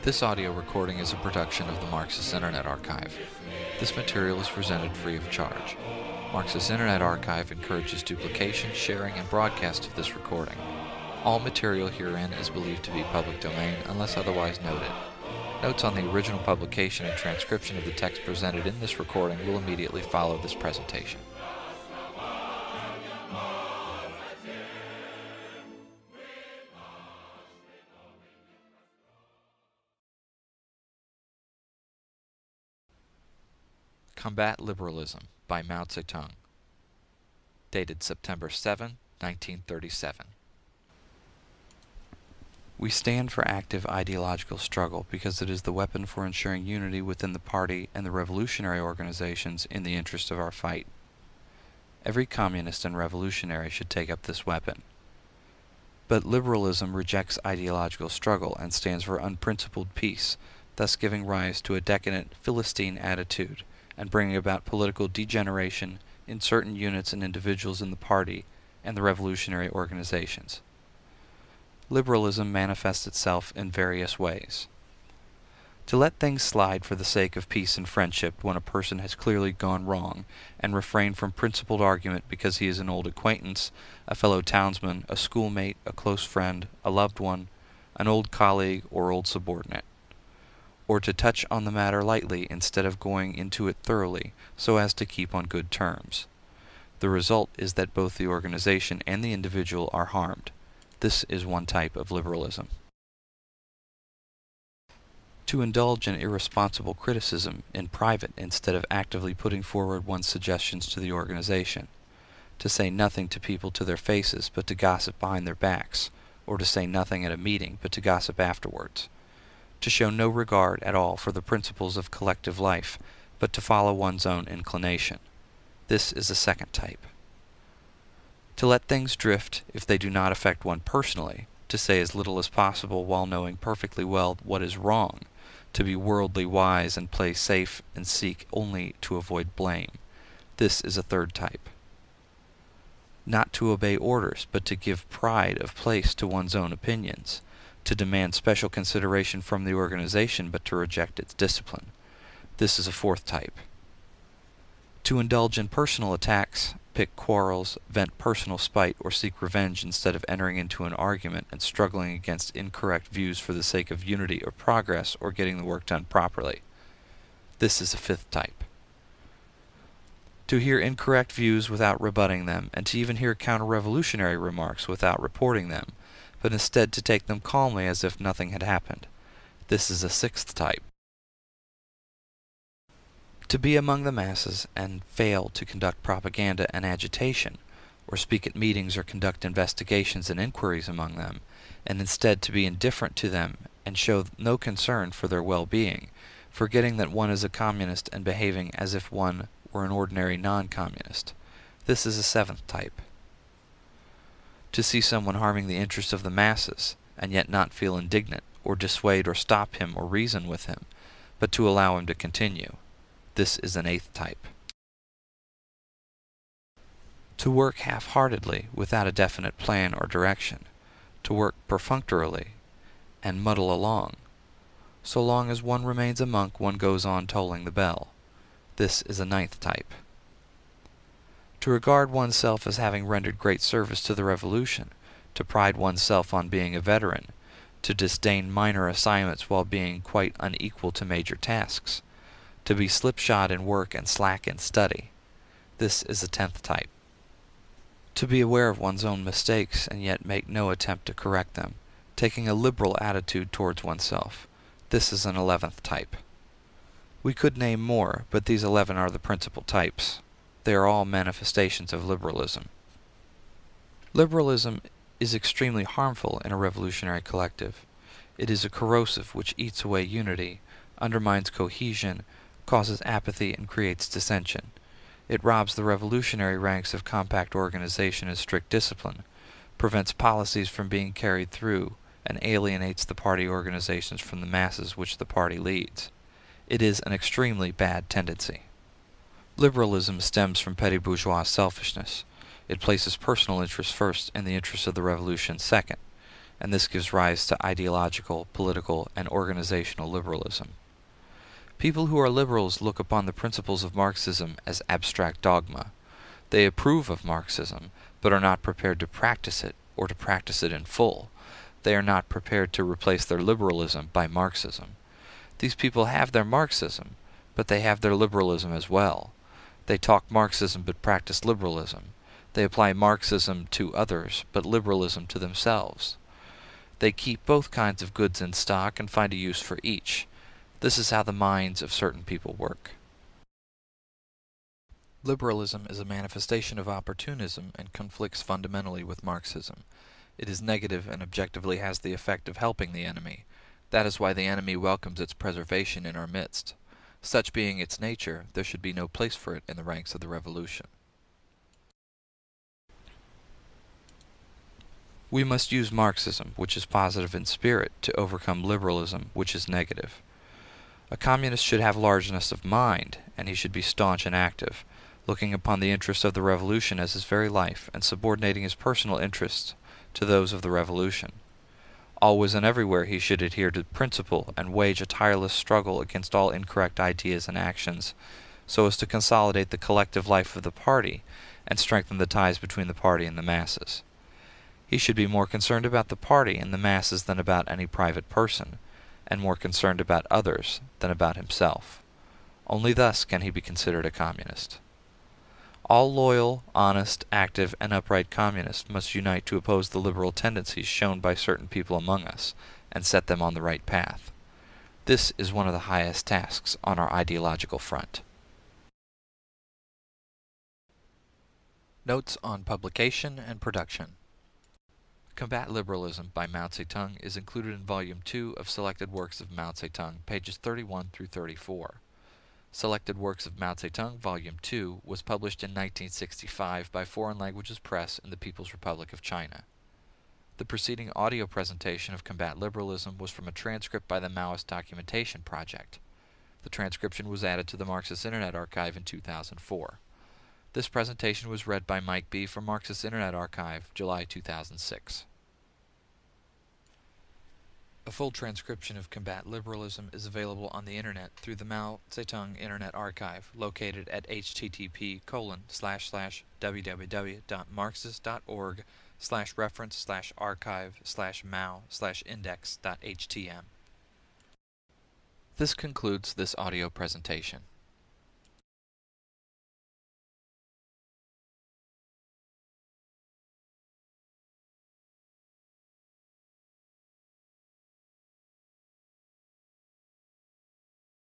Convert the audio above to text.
This audio recording is a production of the Marxist Internet Archive. This material is presented free of charge. Marxist Internet Archive encourages duplication, sharing, and broadcast of this recording. All material herein is believed to be public domain unless otherwise noted. Notes on the original publication and transcription of the text presented in this recording will immediately follow this presentation. Combat Liberalism by Mao Zedong. Dated September 7, 1937. We stand for active ideological struggle because it is the weapon for ensuring unity within the party and the revolutionary organizations in the interest of our fight. Every communist and revolutionary should take up this weapon. But liberalism rejects ideological struggle and stands for unprincipled peace, thus giving rise to a decadent Philistine attitude and bringing about political degeneration in certain units and individuals in the party and the revolutionary organizations. Liberalism manifests itself in various ways. To let things slide for the sake of peace and friendship when a person has clearly gone wrong, and refrain from principled argument because he is an old acquaintance, a fellow townsman, a schoolmate, a close friend, a loved one, an old colleague, or old subordinate. Or to touch on the matter lightly instead of going into it thoroughly, so as to keep on good terms. The result is that both the organization and the individual are harmed. This is one type of liberalism. To indulge in irresponsible criticism in private instead of actively putting forward one's suggestions to the organization. To say nothing to people to their faces but to gossip behind their backs, or to say nothing at a meeting but to gossip afterwards. To show no regard at all for the principles of collective life, but to follow one's own inclination. This is a second type. To let things drift if they do not affect one personally, to say as little as possible while knowing perfectly well what is wrong, to be worldly wise and play safe and seek only to avoid blame. This is a third type. Not to obey orders, but to give pride of place to one's own opinions. To demand special consideration from the organization but to reject its discipline. This is a fourth type. To indulge in personal attacks, pick quarrels, vent personal spite, or seek revenge instead of entering into an argument and struggling against incorrect views for the sake of unity or progress or getting the work done properly. This is a fifth type. To hear incorrect views without rebutting them, and to even hear counter-revolutionary remarks without reporting them, but instead to take them calmly as if nothing had happened. This is a sixth type. To be among the masses and fail to conduct propaganda and agitation, or speak at meetings or conduct investigations and inquiries among them, and instead to be indifferent to them and show no concern for their well-being, forgetting that one is a communist and behaving as if one were an ordinary non-communist. This is a seventh type. To see someone harming the interests of the masses, and yet not feel indignant, or dissuade or stop him or reason with him, but to allow him to continue. This is an eighth type. To work half-heartedly, without a definite plan or direction. To work perfunctorily, and muddle along. So long as one remains a monk, one goes on tolling the bell. This is a ninth type. To regard oneself as having rendered great service to the revolution, to pride oneself on being a veteran, to disdain minor assignments while being quite unequal to major tasks, to be slipshod in work and slack in study. This is a 10th type. To be aware of one's own mistakes and yet make no attempt to correct them, taking a liberal attitude towards oneself. This is an 11th type. We could name more, but these 11 are the principal types. They are all manifestations of liberalism. Liberalism is extremely harmful in a revolutionary collective. It is a corrosive which eats away unity, undermines cohesion, causes apathy, and creates dissension. It robs the revolutionary ranks of compact organization and strict discipline, prevents policies from being carried through, and alienates the party organizations from the masses which the party leads. It is an extremely bad tendency. Liberalism stems from petty bourgeois selfishness. It places personal interests first and the interests of the revolution second. and this gives rise to ideological, political, and organizational liberalism. People who are liberals look upon the principles of Marxism as abstract dogma. They approve of Marxism, but are not prepared to practice it, or to practice it in full. They are not prepared to replace their liberalism by Marxism. These people have their Marxism, but they have their liberalism as well. They talk Marxism but practice liberalism. They apply Marxism to others, but liberalism to themselves. They keep both kinds of goods in stock and find a use for each. This is how the minds of certain people work. Liberalism is a manifestation of opportunism and conflicts fundamentally with Marxism. It is negative and objectively has the effect of helping the enemy. That is why the enemy welcomes its preservation in our midst. Such being its nature, there should be no place for it in the ranks of the revolution. We must use Marxism, which is positive in spirit, to overcome liberalism, which is negative. A communist should have largeness of mind, and he should be staunch and active, looking upon the interests of the revolution as his very life, and subordinating his personal interests to those of the revolution. Always and everywhere he should adhere to principle and wage a tireless struggle against all incorrect ideas and actions, so as to consolidate the collective life of the party and strengthen the ties between the party and the masses. He should be more concerned about the party and the masses than about any private person, and more concerned about others than about himself. Only thus can he be considered a communist. All loyal, honest, active, and upright communists must unite to oppose the liberal tendencies shown by certain people among us, and set them on the right path. This is one of the highest tasks on our ideological front. Notes on publication and production. Combat Liberalism by Mao Zedong is included in Volume 2 of Selected Works of Mao Zedong, pages 31 through 34. Selected Works of Mao Zedong, Volume 2, was published in 1965 by Foreign Languages Press in the People's Republic of China. The preceding audio presentation of Combat Liberalism was from a transcript by the Maoist Documentation Project. The transcription was added to the Marxist Internet Archive in 2004. This presentation was read by Mike B. from Marxist Internet Archive, July 2006. A full transcription of Combat Liberalism is available on the Internet through the Mao Zedong Internet Archive, located at http://www.marxist.org/reference/archive/mao/index.htm. This concludes this audio presentation.